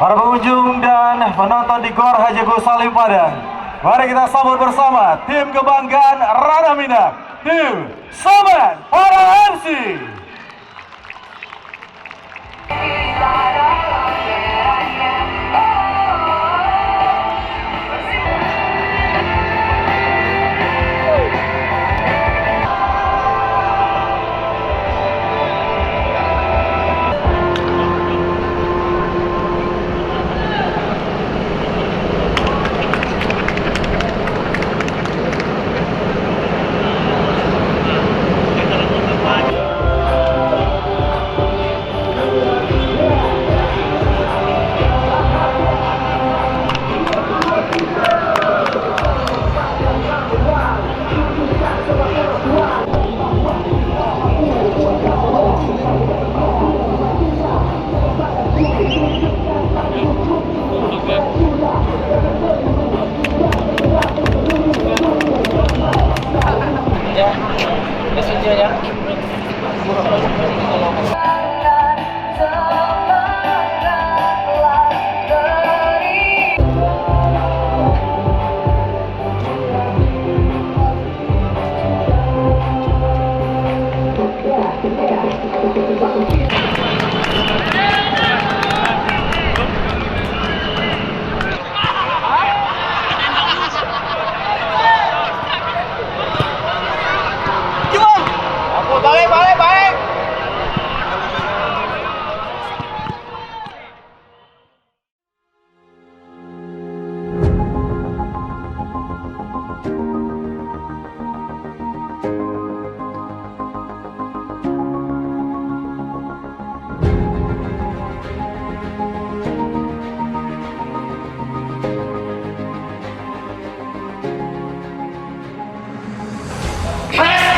para pengunjung dan penonton di Gor Haji Agus Salim Padang. Mari kita sambut bersama tim kebanggaan Ranah Minang, tim Soman Para MC.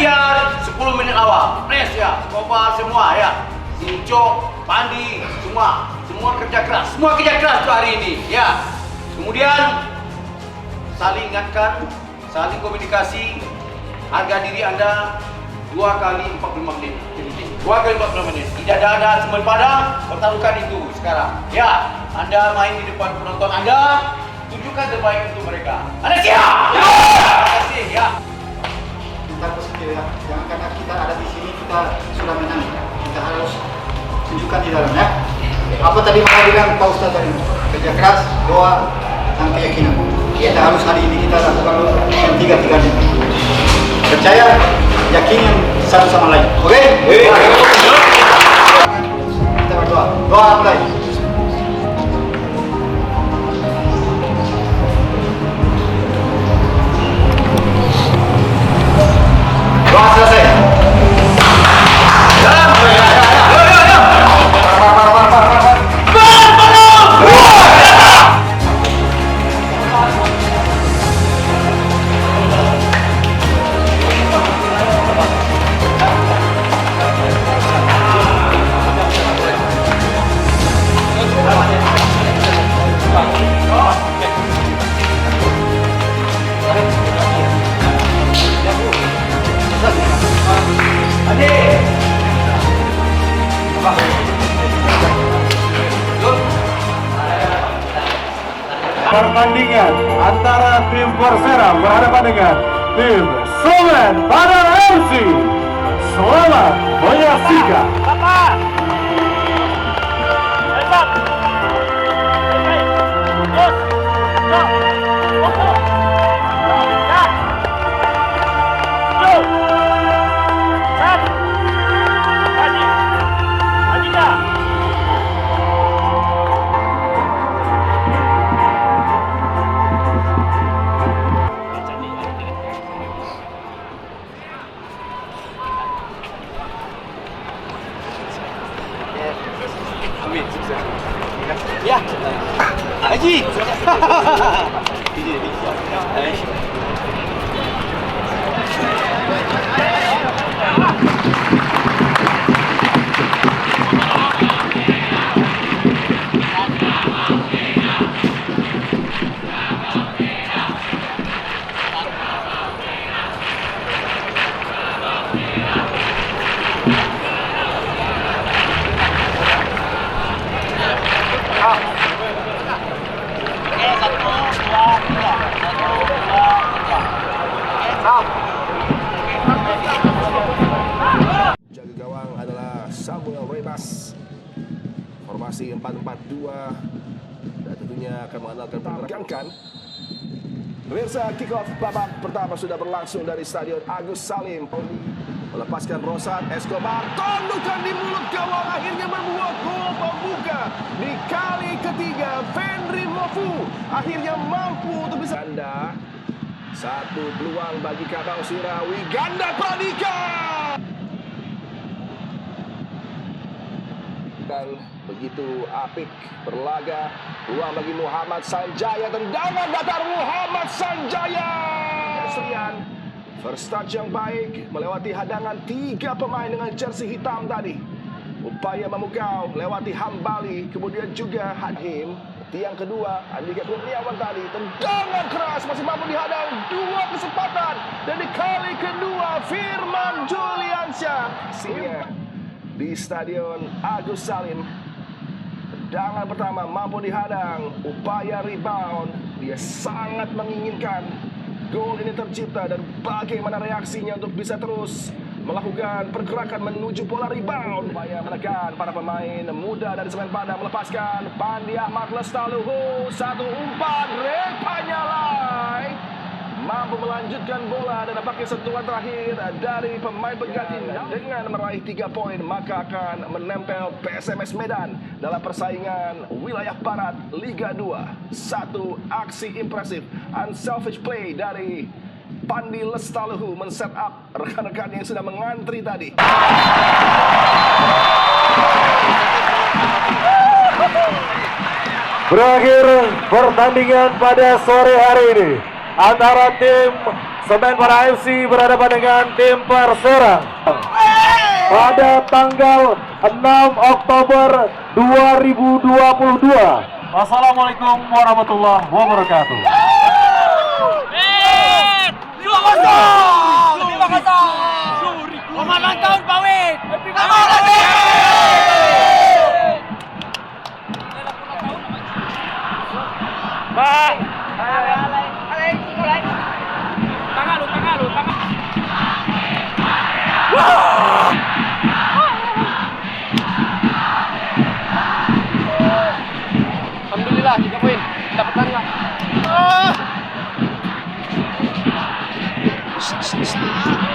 Dia 10 menit awal, press ya, skopa semua ya, Sinco, Pandi, semua kerja keras tuh hari ini ya. Kemudian saling ingatkan, saling komunikasi, harga diri Anda 2 kali 45 menit, 2 kali 45 menit, tidak ada semen padang, pertaruhkan itu sekarang ya. Anda main di depan penonton Anda, tunjukkan terbaik untuk mereka. Anda siap? Ya. Terima kasih ya. Kita positif ya, jangan karena kita ada di sini kita sudah menang, kita harus tunjukkan di dalam ya. Apa tadi mau bilang Pak Ustadz tadi, kerja keras, doa, dan keyakinan. Kita harus hari ini kita lakukan yang tiga-tiganya. Percaya, yakin satu sama lain. Oke? Kita berdoa. Doa mulai. Doa selesai. Pertandingan antara tim Persera berhadapan dengan tim Soman Para MC. Selamat menyaksikan. Ya, Haji. Samuel Rebas. Formasi 4-4-2 dan tentunya akan mengandalkan pergerakan. Pemirsa, kick off babak pertama sudah berlangsung dari Stadion Agus Salim. Melepaskan Rosat, Escobar, tondukan di mulut gawang, akhirnya membuat gol pembuka di kali ketiga. Fendri Mofu akhirnya mampu untuk bisa ganda. Satu peluang bagi Kabau Sirawi, ganda Pradika. Dan begitu apik berlaga, peluang bagi Muhammad Sanjaya, tendangan datar Muhammad Sanjaya. Serian, first touch yang baik melewati hadangan 3 pemain dengan jersey hitam tadi. Upaya memukau lewati Hambali, kemudian juga Hadhim. Tiang kedua, Andika Kurniawan tadi, tendangan keras masih mampu dihadang, 2 kesempatan. Dan di kali kedua, Firman Juliansyah di Stadion Agus Salim. Tendangan pertama mampu dihadang, upaya rebound, dia sangat menginginkan gol ini tercipta dan bagaimana reaksinya untuk bisa terus melakukan pergerakan menuju pola rebound. Upaya menekan para pemain muda dari Semen Padang, melepaskan Pandi Ahmad Lestaluhu, satu umpan, Repanyalai mampu melanjutkan bola dan nampaknya sentuhan terakhir dari pemain pengganti dengan meraih 3 poin, maka akan menempel PSMS Medan dalam persaingan wilayah barat Liga 2. Satu aksi impresif unselfish play dari Pandi Lestaluhu men-set up rekan-rekan yang sudah mengantri tadi. Berakhir pertandingan pada sore hari ini antara tim Semen Padang FC berhadapan dengan tim Persero pada tanggal 6 Oktober 2022. Wassalamualaikum warahmatullahi wabarakatuh. Terima kasih. Selamat ulang tahun Pak Wid. Bang. Tangan lu. Alhamdulillah 3 poin. Dapat tangga.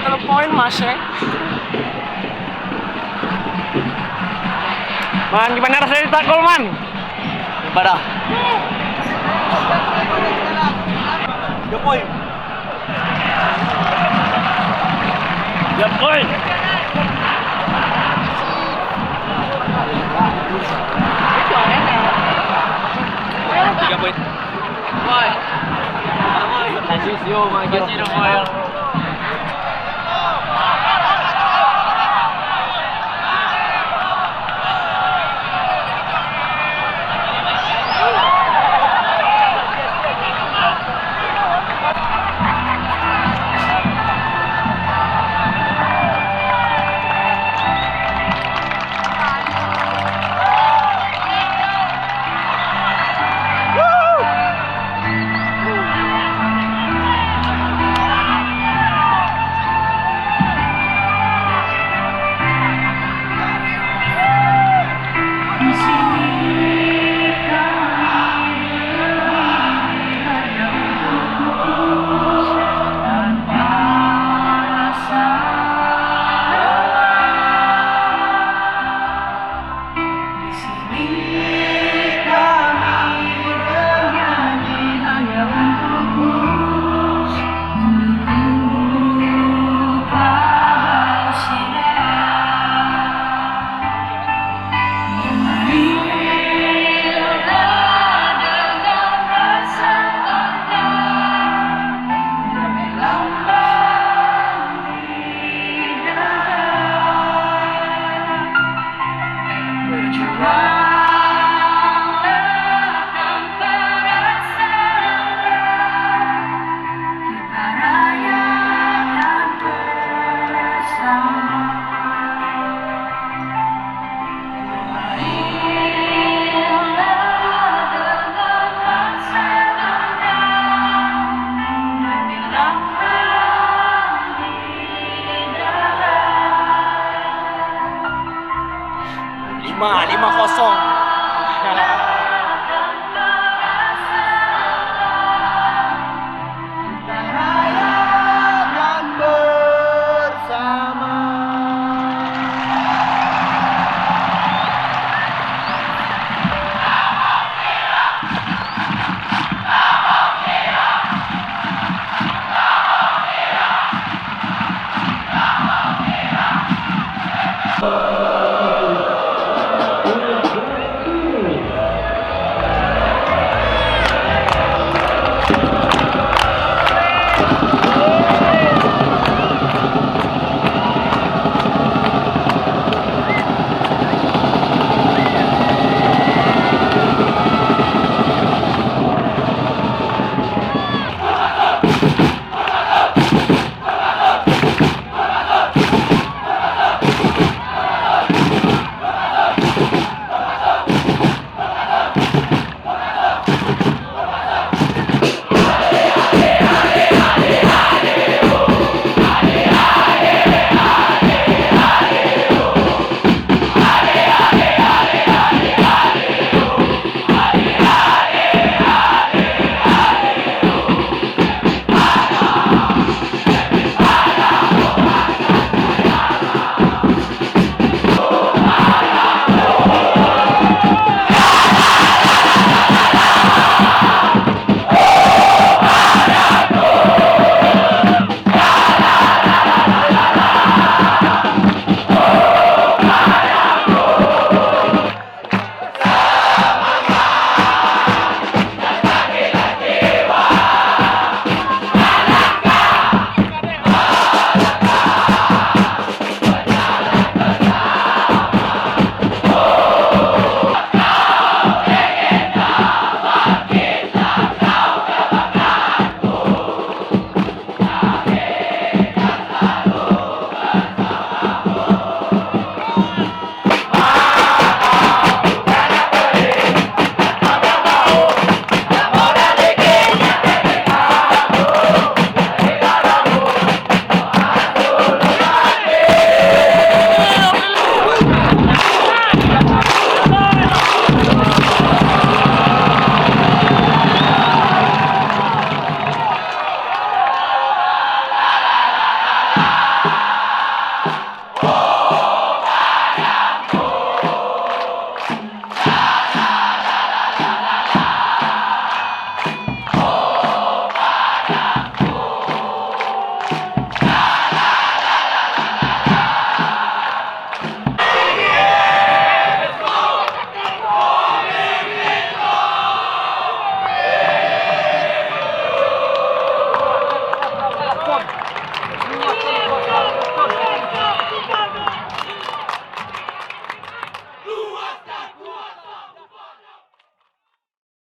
Kalau poin Mas ya. Man, gimana rasanya ditak gol, Man? Parah. 3 poin. 3 poin. Boy. Asisio, Moel. 5-0.